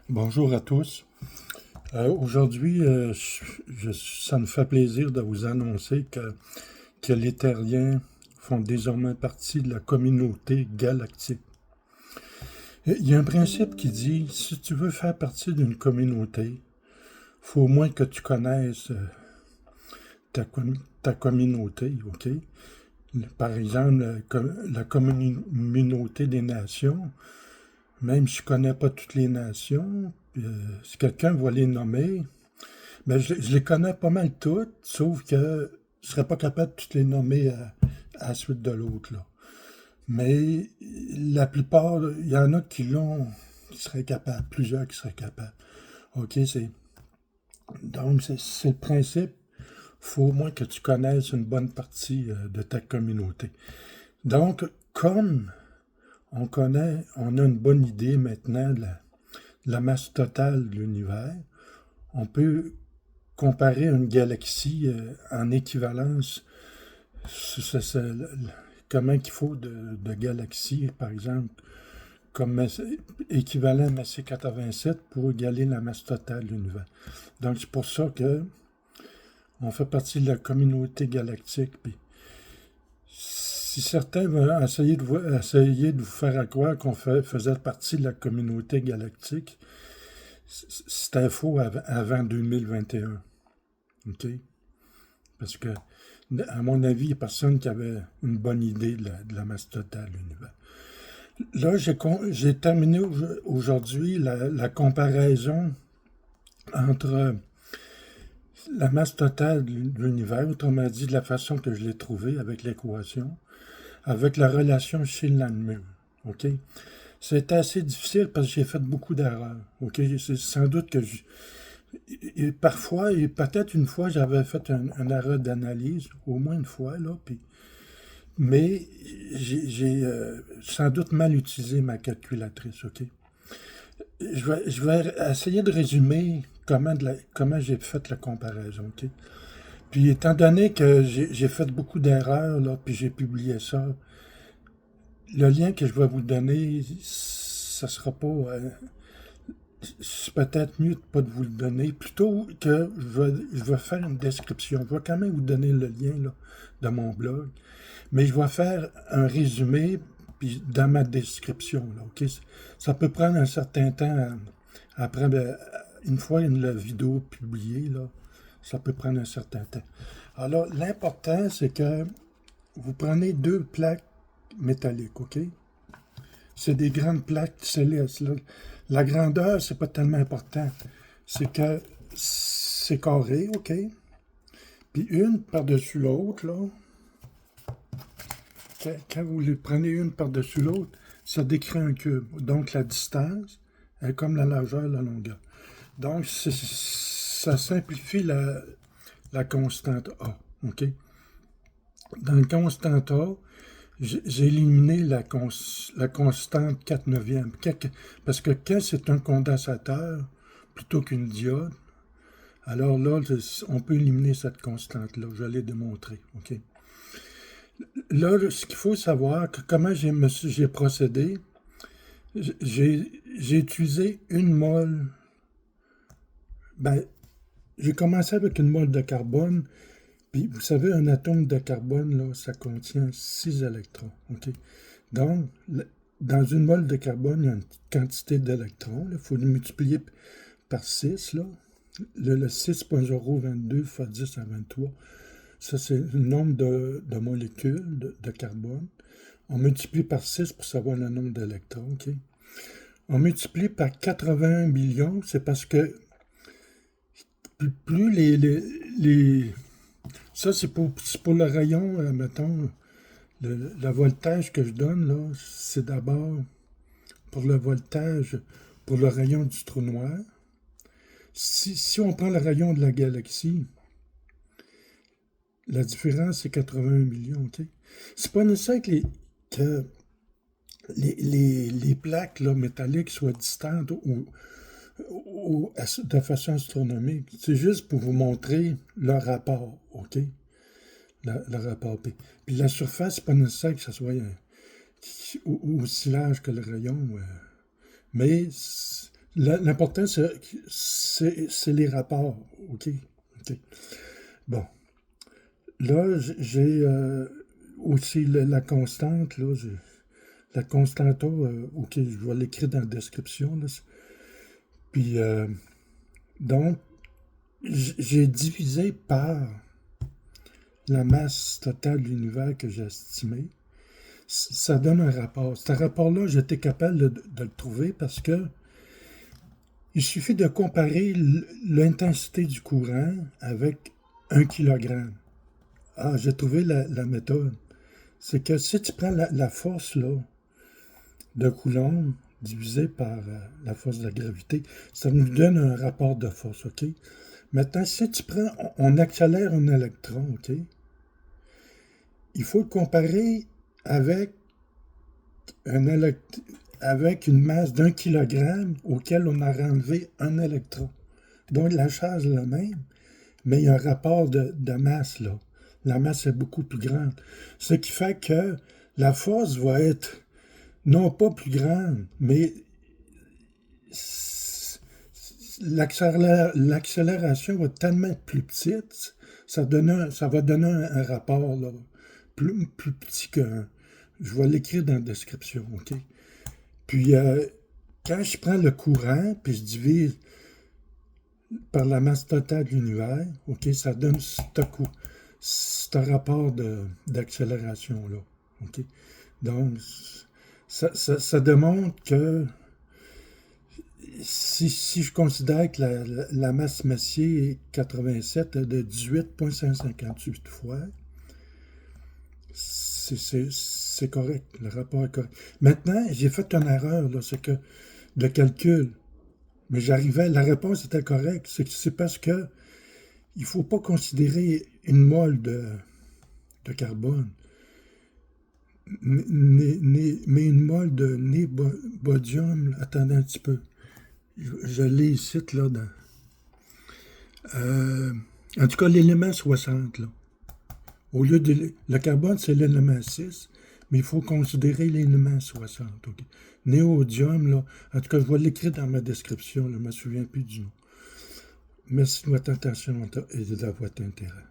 Bonjour à tous. Aujourd'hui, ça me fait plaisir de vous annoncer que les terriens font désormais partie de la communauté galactique. Il y a un principe qui dit, si tu veux faire partie d'une communauté, faut au moins que tu connaisses ta communauté, OK? Par exemple, la communauté des nations, même si je connais pas toutes les nations, si quelqu'un va les nommer, mais je les connais pas mal toutes, sauf que je serais pas capable de toutes les nommer à la suite de l'autre, là. Mais la plupart, il y en a qui seraient capables, plusieurs qui seraient capables. OK, donc c'est le principe. Faut au moins que tu connaisses une bonne partie de ta communauté. Donc, comme on a une bonne idée maintenant de la masse totale de l'univers, on peut comparer une galaxie en équivalence. Comment il faut de galaxies, par exemple, comme équivalent Messier 87 pour égaler la masse totale de l'univers. Donc c'est pour ça que on fait partie de la communauté galactique. Puis, si certains veulent essayer de vous faire croire qu'on faisait partie de la communauté galactique, c'était faux avant 2021. OK? Parce que, à mon avis, il n'y a personne qui avait une bonne idée de la masse totale de l'univers. Là, j'ai terminé aujourd'hui la comparaison entre la masse totale de l'univers, autrement dit, de la façon que je l'ai trouvée avec l'équation, avec la relation Sheehan-Landmus. OK? C'était assez difficile parce que j'ai fait beaucoup d'erreurs. OK? C'est sans doute que et parfois, et peut-être une fois, j'avais fait un erreur d'analyse, au moins une fois, là, mais j'ai sans doute mal utilisé ma calculatrice, OK? Je vais essayer de résumer comment j'ai fait la comparaison, OK? Puis étant donné que j'ai fait beaucoup d'erreurs, là, puis j'ai publié ça, le lien que je vais vous donner, ça sera pas... c'est peut-être mieux de pas de vous le donner, plutôt que je vais faire une description. Je vais quand même vous donner le lien là, de mon blog, mais je vais faire un résumé puis dans ma description. Là, OK? Ça peut prendre un certain temps après, une fois la vidéo publiée, là, ça peut prendre un certain temps. Alors, l'important, c'est que vous prenez deux plaques métalliques, OK? C'est des grandes plaques célestes. Là. La grandeur, c'est pas tellement important. C'est que c'est carré, OK? Puis une par-dessus l'autre, là, quand vous les prenez une par-dessus l'autre, ça décrit un cube. Donc la distance est comme la largeur et la longueur. Donc ça simplifie la constante A, OK? Dans la constante A, j'ai éliminé la constante 4 neuvièmes. Parce que quand c'est un condensateur plutôt qu'une diode, alors là, on peut éliminer cette constante-là. Je l'ai démontré. OK? Là, ce qu'il faut savoir, comment j'ai procédé, j'ai utilisé une mole. Ben, j'ai commencé avec une mole de carbone. Puis, vous savez, un atome de carbone, là, ça contient 6 électrons. OK? Donc, dans une mole de carbone, il y a une quantité d'électrons. Il faut le multiplier par 6. Là. Le 6,022 fois 10 à 23, ça, c'est le nombre de molécules de carbone. On multiplie par 6 pour savoir le nombre d'électrons. OK? On multiplie par 81 millions, c'est parce que plus ça, c'est pour le rayon, mettons, le voltage que je donne, là, c'est d'abord pour le voltage, pour le rayon du trou noir. Si on prend le rayon de la galaxie, la différence, c'est 81 millions, OK? C'est pas nécessaire que les plaques là, métalliques soient distantes de façon astronomique. C'est juste pour vous montrer le rapport, OK? Le rapport P. Puis la surface, c'est pas nécessaire que ça soit aussi large que le rayon. Mais L'important, c'est les rapports. OK? OK. Bon. Là, j'ai aussi la constante. Là, la constante, OK, je vais l'écrire dans la description. Là. Puis, donc, j'ai divisé par la masse totale de l'univers que j'ai estimée. Ça donne un rapport. Ce rapport-là, j'étais capable de le trouver parce que il suffit de comparer l'intensité du courant avec 1 kilogramme. Ah, j'ai trouvé la méthode. C'est que si tu prends la force là, de Coulomb divisé par la force de la gravité, ça nous donne un rapport de force, OK? Maintenant, si tu prends, on accélère un électron, OK? Il faut le comparer avec, avec une masse d'1 kilogramme auquel on a enlevé un électron. Donc la charge est la même, mais il y a un rapport de masse là. La masse est beaucoup plus grande. Ce qui fait que la force va être non pas plus grande, mais l'accélération va être tellement plus petite, ça va donner un rapport là, plus petit qu'un. Je vais l'écrire dans la description, OK? Puis, quand je prends le courant, puis je divise par la masse totale de l'univers, OK, ça donne ce rapport d'accélération-là, OK? Donc, ça démontre que si je considère que la masse Messier est 87 de 18,558 fois, c'est correct, le rapport est correct. Maintenant, j'ai fait une erreur, là, c'est que de calcul, mais la réponse était correcte, c'est parce que il ne faut pas considérer une mole de carbone, mais une mole de nébodium, attendez un petit peu. Je l'ai ici, là, en tout cas, l'élément 60, là. Au lieu de... Le carbone, c'est l'élément 6, mais il faut considérer l'élément 60, OK? Néodyme, là, en tout cas, je vais l'écrire dans ma description, là, je ne me souviens plus du nom. Merci de votre attention et de votre intérêt.